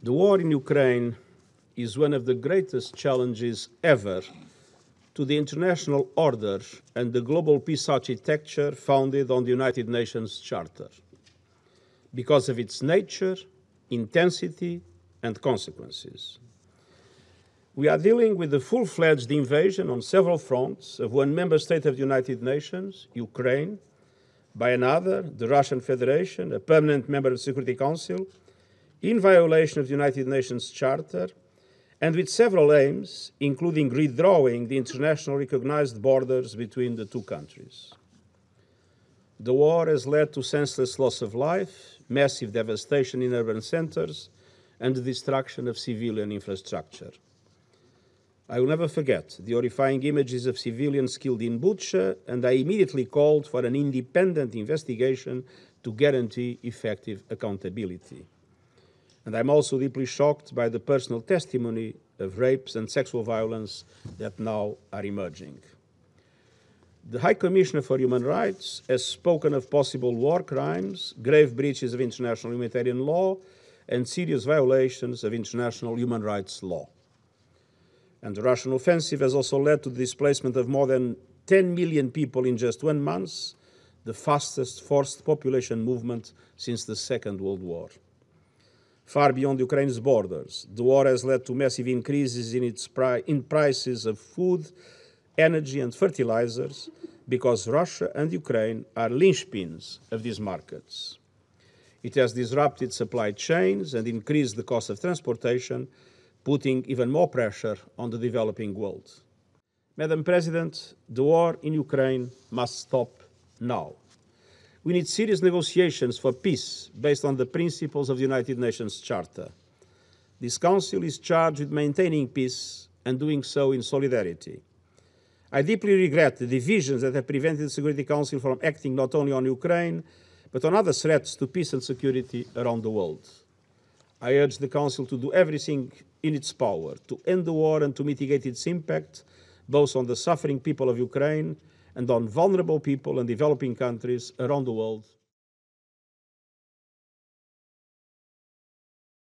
The war in Ukraine is one of the greatest challenges ever to the international order and the global peace architecture founded on the United Nations Charter, because of its nature, intensity, and consequences. We are dealing with the full-fledged invasion on several fronts of one member state of the United Nations, Ukraine, by another, the Russian Federation, a permanent member of the Security Council, in violation of the United Nations Charter, and with several aims, including redrawing the internationally recognized borders between the two countries. The war has led to senseless loss of life, massive devastation in urban centers, and the destruction of civilian infrastructure. I will never forget the horrifying images of civilians killed in Bucha, and I immediately called for an independent investigation to guarantee effective accountability. And I'm also deeply shocked by the personal testimony of rapes and sexual violence that now are emerging. The High Commissioner for Human Rights has spoken of possible war crimes, grave breaches of international humanitarian law, and serious violations of international human rights law. And the Russian offensive has also led to the displacement of more than 10 million people in just 1 month, the fastest forced population movement since the Second World War. Far beyond Ukraine's borders, the war has led to massive increases in prices of food, energy, and fertilizers, because Russia and Ukraine are linchpins of these markets. It has disrupted supply chains and increased the cost of transportation, putting even more pressure on the developing world. Madam President, the war in Ukraine must stop now. We need serious negotiations for peace based on the principles of the United Nations Charter. This Council is charged with maintaining peace and doing so in solidarity. I deeply regret the divisions that have prevented the Security Council from acting not only on Ukraine, but on other threats to peace and security around the world. I urge the Council to do everything in its power to end the war and to mitigate its impact, both on the suffering people of Ukraine and on vulnerable people in developing countries around the world